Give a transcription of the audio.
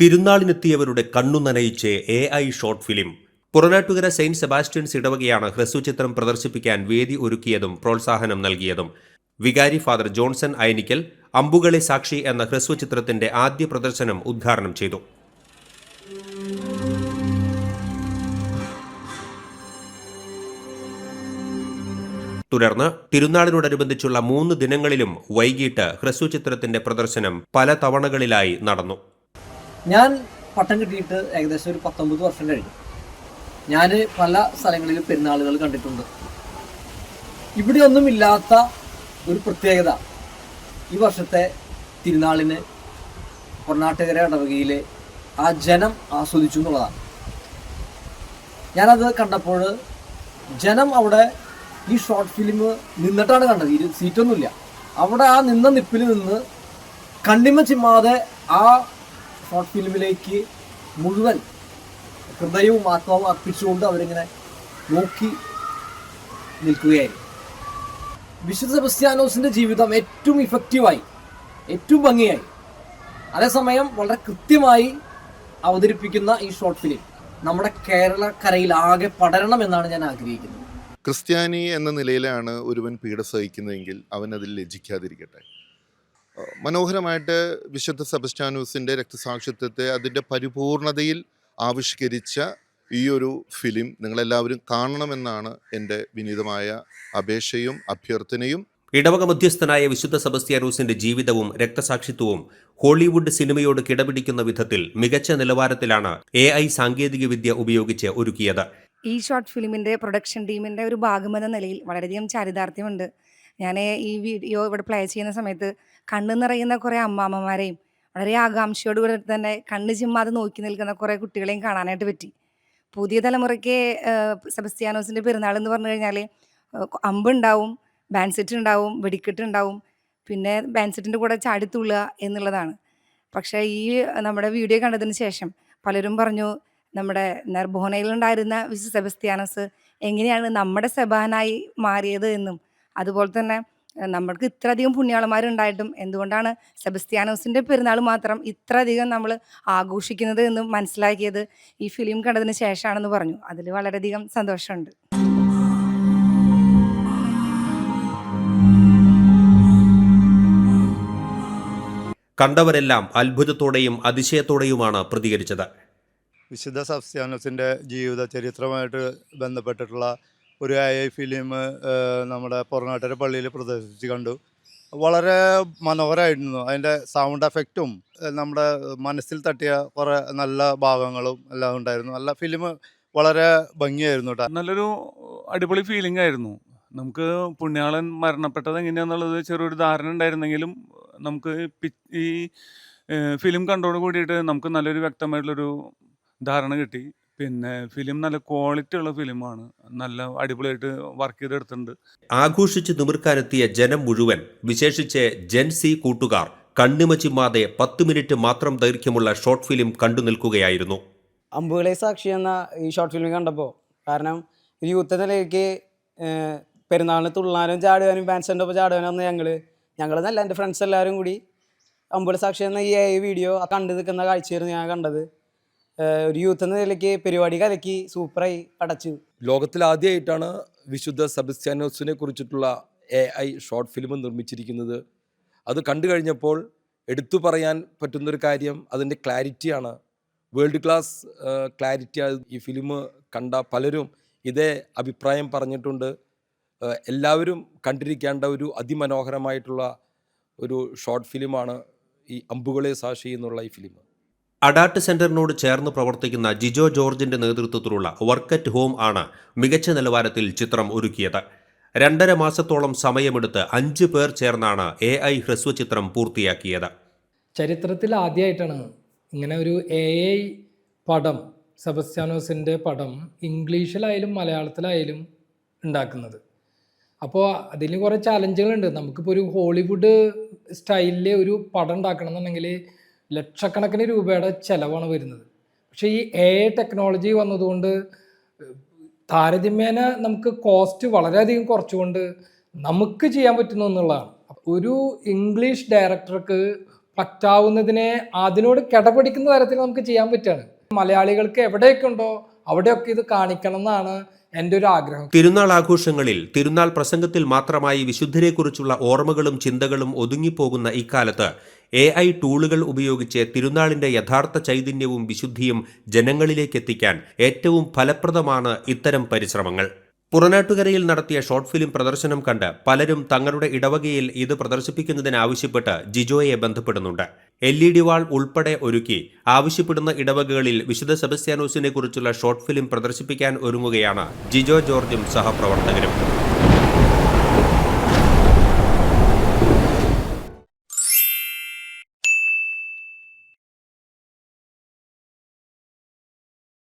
തിരുനാളിനെത്തിയവരുടെ കണ്ണു നനയിച്ച് AI short film. Puranattukara Saint Sebastian's ഇടവകയാണ് ഹ്രസ്വചിത്രം പ്രദർശിപ്പിക്കാൻ വേദി ഒരുക്കിയതും പ്രോത്സാഹനം നൽകിയതും. വികാരി ഫാദർ ജോൺസൺ അയനിക്കൽ അമ്പുകളെ സാക്ഷി എന്ന ഹ്രസ്വചിത്രത്തിന്റെ ആദ്യ പ്രദർശനം ഉദ്ഘാടനം ചെയ്തു. തുടർന്ന് തിരുനാളിനോടനുബന്ധിച്ചുള്ള 3 ദിനങ്ങളിലും വൈകിട്ട് ഹ്രസ്വചിത്രത്തിന്റെ പ്രദർശനം പല തവണകളിലായി നടന്നു. ഞാൻ പട്ടം കിട്ടിയിട്ട് ഏകദേശം ഒരു 19 വർഷം കഴിഞ്ഞു. ഞാൻ പല സ്ഥലങ്ങളിലും പെരുന്നാളുകൾ കണ്ടിട്ടുണ്ട്. ഇവിടെയൊന്നും ഇല്ലാത്ത ഒരു പ്രത്യേകത ഈ വർഷത്തെ തിരുനാളിന് പുറനാട്ടുകര ഇടവകയിലെ ആ ജനം ആസ്വദിച്ചു എന്നുള്ളതാണ്. ഞാനത് കണ്ടപ്പോൾ ജനം അവിടെ ഈ ഷോർട്ട് ഫിലിം നിന്നിട്ടാണ് കണ്ടത്. സീറ്റൊന്നുമില്ല. അവിടെ ആ നിന്ന നിപ്പിൽ നിന്ന് കണ്ണിമ ചിമ്മാതെ ആ ഷോർട്ട് ഫിലിമിലേക്ക് മുഴുവൻ ഹൃദയവും ആത്മാവും അർപ്പിച്ചുകൊണ്ട് അവരിങ്ങനെ നോക്കി നിൽക്കുകയായിരുന്നു. വിശുദ്ധ സെബസ്ത്യാനോസിൻ്റെ ജീവിതം ഏറ്റവും ഇഫക്റ്റീവായി, ഏറ്റവും ഭംഗിയായി, അതേസമയം വളരെ കൃത്യമായി അവതരിപ്പിക്കുന്ന ഈ ഷോർട്ട് ഫിലിം നമ്മുടെ കേരളക്കരയിൽ ആകെ പടരണമെന്നാണ് ഞാൻ ആഗ്രഹിക്കുന്നത്. ക്രിസ്ത്യാനി എന്ന നിലയിലാണ് ഒരുവൻ പീഡ സഹിക്കുന്നതെങ്കിൽ അവൻ അതിൽ ലജ്ജിക്കാതിരിക്കട്ടെ. മനോഹരമായിട്ട് വിശുദ്ധ സെബസ്ത്യാനോസിൻ്റെ രക്തസാക്ഷിത്വത്തെ അതിൻ്റെ പരിപൂർണതയിൽ ആവിഷ്കരിച്ച ഈ ഒരു ഫിലിം നിങ്ങളെല്ലാവരും കാണണമെന്നാണ് എൻ്റെ വിനീതമായ അപേക്ഷയും അഭ്യർത്ഥനയും. ഇടവക മധ്യസ്ഥനായ വിശുദ്ധ സെബസ്ത്യാനോസിന്റെ ജീവിതവും രക്തസാക്ഷിത്വവും ഹോളിവുഡ് സിനിമയോട് കിടപിടിക്കുന്ന വിധത്തിൽ മികച്ച നിലവാരത്തിലാണ് AI സാങ്കേതികവിദ്യ ഉപയോഗിച്ച് ഒരുക്കിയത്. ഈ ഷോർട്ട് ഫിലിമിൻ്റെ പ്രൊഡക്ഷൻ ടീമിൻ്റെ ഒരു ഭാഗമെന്ന നിലയിൽ വളരെയധികം ചാരിതാർത്ഥ്യമുണ്ട്. ഞാൻ ഈ വീഡിയോ ഇവിടെ പ്ലേ ചെയ്യുന്ന സമയത്ത് കണ്ണ് നിറയുന്ന കുറേ അമ്മാമ്മമാരെയും വളരെ ആകാംക്ഷയോടുകൂടി തന്നെ കണ്ണ് ചിമ്മാതെ നോക്കി നിൽക്കുന്ന കുറേ കുട്ടികളെയും കാണാനായിട്ട് പറ്റി. പുതിയ തലമുറയ്ക്ക് സെബസ്ത്യാനോസിൻ്റെ പെരുന്നാൾ എന്ന് പറഞ്ഞു കഴിഞ്ഞാൽ അമ്പുണ്ടാവും, ബാൻഡ് സെറ്റ് ഉണ്ടാവും, വെടിക്കെട്ട് ഉണ്ടാവും, പിന്നെ ബാൻഡ് സെറ്റിൻ്റെ കൂടെ ചാടിത്തുള്ളുക എന്നുള്ളതാണ്. പക്ഷേ ഈ നമ്മുടെ വീഡിയോ കണ്ടതിന് ശേഷം പലരും പറഞ്ഞു, നമ്മുടെ നെർബോണയിലുണ്ടായിരുന്ന വിശുദ്ധ സെബസ്ത്യാനോസ് എങ്ങനെയാണ് നമ്മുടെ സെബാനായി മാറിയത് എന്നും, അതുപോലെ തന്നെ നമ്മൾക്ക് ഇത്രയധികം പുണ്യാളന്മാരുണ്ടായിട്ടും എന്തുകൊണ്ടാണ് സെബസ്ത്യാനോസിൻ്റെ പെരുന്നാൾ മാത്രം ഇത്രയധികം നമ്മൾ ആഘോഷിക്കുന്നത് എന്നും മനസ്സിലാക്കിയത് ഈ ഫിലിം കണ്ടതിന് ശേഷമാണെന്ന് പറഞ്ഞു. അതിൽ വളരെയധികം സന്തോഷമുണ്ട്. കണ്ടവരെല്ലാം അത്ഭുതത്തോടെയും അതിശയത്തോടെയുമാണ് പ്രതികരിച്ചത്. വിശുദ്ധ സെബസ്ത്യാനോസിൻ്റെ ജീവിത ചരിത്രമായിട്ട് ബന്ധപ്പെട്ടിട്ടുള്ള ഒരു AI ഫിലിം നമ്മുടെ പുറനാട്ടുകര പള്ളിയിൽ പ്രദർശിപ്പിച്ച് കണ്ടു. വളരെ മനോഹരമായിരുന്നു. അതിൻ്റെ സൗണ്ട് എഫക്റ്റും നമ്മുടെ മനസ്സിൽ തട്ടിയ കുറേ നല്ല ഭാഗങ്ങളും എല്ലാം ഉണ്ടായിരുന്നു. നല്ല ഫിലിം, വളരെ ഭംഗിയായിരുന്നു കേട്ടോ. നല്ലൊരു അടിപൊളി ഫീലിംഗ് ആയിരുന്നു. നമുക്ക് പുണ്യാളൻ മരണപ്പെട്ടത് എങ്ങനെയാണെന്നുള്ളത് ചെറിയൊരു ധാരണ ഉണ്ടായിരുന്നെങ്കിലും നമുക്ക് ഈ ഫിലിം കണ്ടോട് കൂടിയിട്ട് നമുക്ക് നല്ലൊരു വ്യക്തമായിട്ടുള്ളൊരു ധാരണ കിട്ടി. പിന്നെ ഫിലിം നല്ല ക്വാളിറ്റി ഉള്ള ഫിലിമാണ്. നല്ല അടിപൊളിയായിട്ട് വർക്ക് ചെയ്തെടുത്തിട്ടുണ്ട്. ആഘോഷിച്ച് നിമിർക്കാനെത്തിയ ജനം മുഴുവൻ, വിശേഷിച്ച് ജെൻസി കൂട്ടുകാർ, കണ്ണിമ ചിമ്മാതെ 10 മിനിറ്റ് മാത്രം ദൈർഘ്യമുള്ള ഷോർട്ട് ഫിലിം കണ്ടു നിൽക്കുകയായിരുന്നു. അമ്പുകളെ സാക്ഷി എന്ന ഈ ഷോർട്ട് ഫിലിം കണ്ടപ്പോൾ, കാരണം ഒരു യൂത്ത് നിലയ്ക്ക് പെരുന്നാളിന് തുള്ളാനും ചാടുവാനും ബാൻഡ് ഒപ്പം ചാടുവാനും ഞങ്ങളെന്നല്ല എൻ്റെ ഫ്രണ്ട്സ് എല്ലാവരും കൂടി അമ്പുകളെ സാക്ഷി എന്ന ഈ വീഡിയോ കണ്ടു നിൽക്കുന്ന കാഴ്ചയായിരുന്നു ഞാൻ കണ്ടത്. ഒരു യൂത്ത് എന്ന നിലയ്ക്ക് പരിപാടി കലക്കി സൂപ്പറായി അടച്ചു. ലോകത്തിലാദ്യമായിട്ടാണ് വിശുദ്ധ സെബസ്ത്യാനോസിനെ കുറിച്ചിട്ടുള്ള AI ഷോർട്ട് ഫിലിം നിർമ്മിച്ചിരിക്കുന്നത്. അത് കണ്ടു കഴിഞ്ഞപ്പോൾ എടുത്തു പറയാൻ പറ്റുന്നൊരു കാര്യം അതിൻ്റെ ക്ലാരിറ്റിയാണ്. World class clarity. ഈ ഫിലിം കണ്ട പലരും ഇതേ അഭിപ്രായം പറഞ്ഞിട്ടുണ്ട്. എല്ലാവരും കണ്ടിരിക്കേണ്ട ഒരു അതിമനോഹരമായിട്ടുള്ള ഒരു ഷോർട്ട് ഫിലിമാണ് ഈ അമ്പുകളെ സാക്ഷി എന്നുള്ള ഈ ഫിലിം. അഡാട്ട് സെന്ററിനോട് ചേർന്ന് പ്രവർത്തിക്കുന്ന ജിജോ ജോർജിന്റെ നേതൃത്വത്തിലുള്ള വർക്ക് അറ്റ് ഹോം ആണ് മികച്ച നിലവാരത്തിൽ ചിത്രം ഒരുക്കിയത്. 2.5 മാസത്തോളം സമയമെടുത്ത് 5 പേർ ചേർന്നാണ് AI ഹ്രസ്വചിത്രം പൂർത്തിയാക്കിയത്. ചരിത്രത്തിൽ ആദ്യമായിട്ടാണ് ഇങ്ങനെ ഒരു AI പടം, സെബസ്ത്യാനോസിൻ്റെ പടം ഇംഗ്ലീഷിലായാലും മലയാളത്തിലായാലും ഉണ്ടാക്കുന്നത്. അപ്പോൾ അതിന് കുറേ ചാലഞ്ചുകളുണ്ട്. നമുക്കിപ്പോൾ ഒരു ഹോളിവുഡ് സ്റ്റൈലിൽ ഒരു പടം ഉണ്ടാക്കണം എന്നുണ്ടെങ്കിൽ ലക്ഷക്കണക്കിന് രൂപയുടെ ചിലവാണ് വരുന്നത്. പക്ഷേ ഈ AI ടെക്നോളജി വന്നതുകൊണ്ട് താരതമ്യേന നമുക്ക് കോസ്റ്റ് വളരെയധികം കുറച്ചുകൊണ്ട് നമുക്ക് ചെയ്യാൻ പറ്റുന്നു എന്നുള്ളതാണ്. ഒരു ഇംഗ്ലീഷ് ഡയറക്ടർക്ക് പറ്റാവുന്നതിനെ അതിനോട് കിടപിടിക്കുന്ന തരത്തിൽ നമുക്ക് ചെയ്യാൻ പറ്റുകയാണ്. മലയാളികൾക്ക് എവിടെയൊക്കെ ഉണ്ടോ അവിടെയൊക്കെ ഇത് കാണിക്കണം എന്നാണ് എൻ്റെ ഒരു ആഗ്രഹം. തിരുനാൾ ആഘോഷങ്ങളിൽ തിരുനാൾ പ്രസംഗത്തിൽ മാത്രമായി വിശുദ്ധരെക്കുറിച്ചുള്ള ഓർമ്മകളും ചിന്തകളും ഒതുങ്ങിപ്പോകുന്ന ഇക്കാലത്ത് AI ടൂളുകൾ ഉപയോഗിച്ച് തിരുനാളിന്റെ യഥാർത്ഥ ചൈതന്യവും വിശുദ്ധിയും ജനങ്ങളിലേക്കെത്തിക്കാൻ ഏറ്റവും ഫലപ്രദമാണ് ഇത്തരം പരിശ്രമങ്ങൾ. പുറനാട്ടുകരയിൽ നടത്തിയ ഷോർട്ട് ഫിലിം പ്രദർശനം കണ്ട് പലരും തങ്ങളുടെ ഇടവകയിൽ ഇത് പ്രദർശിപ്പിക്കുന്നതിനാവശ്യപ്പെട്ട് ജിജോയെ ബന്ധപ്പെടുന്നുണ്ട്. LED വാൾ ഉൾപ്പെടെ ഒരുക്കി ആവശ്യപ്പെടുന്ന ഇടവകകളിൽ വിശുദ്ധ സെബസ്ത്യാനോസിനെ കുറിച്ചുള്ള ഷോർട്ട് ഫിലിം പ്രദർശിപ്പിക്കാൻ ഒരുങ്ങുകയാണ് ജിജോ ജോർജും സഹപ്രവർത്തകരും.